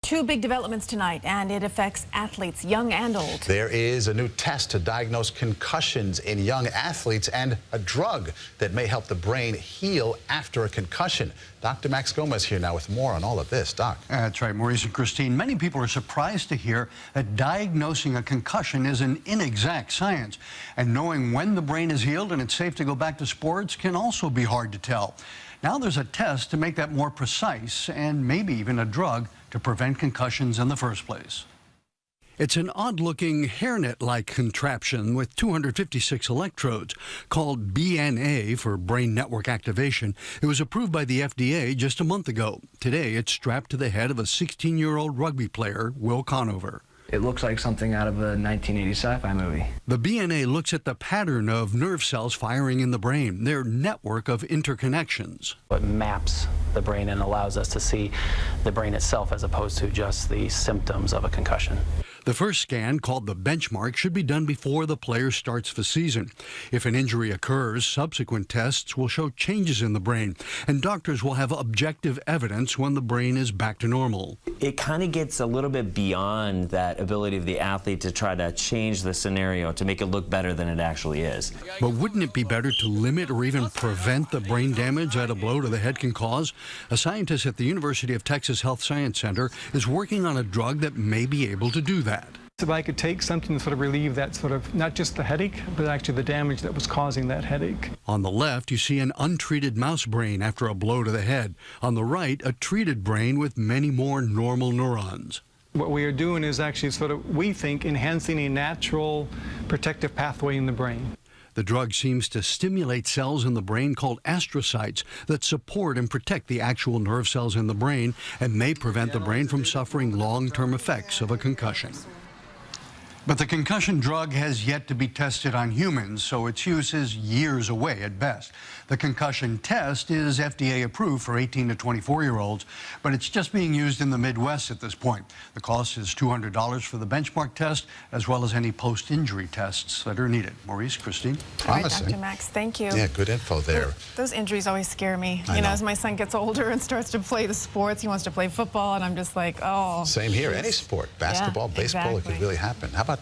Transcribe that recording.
Two big developments tonight, and it affects athletes, young and old. There is a new test to diagnose concussions in young athletes and a drug that may help the brain heal after a concussion. Dr. Max Gomez here now with more on all of this. Doc. That's right, Maurice and Christine. Many people are surprised to hear that diagnosing a concussion is an inexact science. And knowing when the brain is healed and it's safe to go back to sports can also be hard to tell. Now there's a test to make that more precise and maybe even a drug to prevent concussions in the first place. It's an odd-looking hairnet-like contraption with 256 electrodes called BNA for brain network activation. It was approved by the FDA just a month ago. Today, it's strapped to the head of a 16-year-old rugby player, Will Conover. It looks like something out of a 1980 sci-fi movie. The BNA looks at the pattern of nerve cells firing in the brain, their network of interconnections. It maps the brain and allows us to see the brain itself as opposed to just the symptoms of a concussion. The first scan, called the benchmark, should be done before the player starts the season. If an injury occurs, subsequent tests will show changes in the brain, and doctors will have objective evidence when the brain is back to normal. It kind of gets a little bit beyond that ability of the athlete to try to change the scenario to make it look better than it actually is. But wouldn't it be better to limit or even prevent the brain damage that a blow to the head can cause? A scientist at the University of Texas Health Science Center is working on a drug that may be able to do that. If I could take something to sort of relieve that sort of, not just the headache, but actually the damage that was causing that headache. On the left, you see an untreated mouse brain after a blow to the head. On the right, a treated brain with many more normal neurons. What we are doing is actually sort of, we think, enhancing a natural protective pathway in the brain. The drug seems to stimulate cells in the brain called astrocytes that support and protect the actual nerve cells in the brain and may prevent the brain from suffering long-term effects of a concussion. But the concussion drug has yet to be tested on humans, so its use is years away at best. The concussion test is FDA approved for 18 to 24-year-olds, but it's just being used in the Midwest at this point. The cost is $200 for the benchmark test, as well as any post-injury tests that are needed. Maurice, Christine? All right, Dr. Max, thank you. Yeah, good info there. Those injuries always scare me. You know, as my son gets older and starts to play the sports, he wants to play football, and I'm just like, oh. Same here, any sport, basketball, baseball, exactly. it could really happen. How about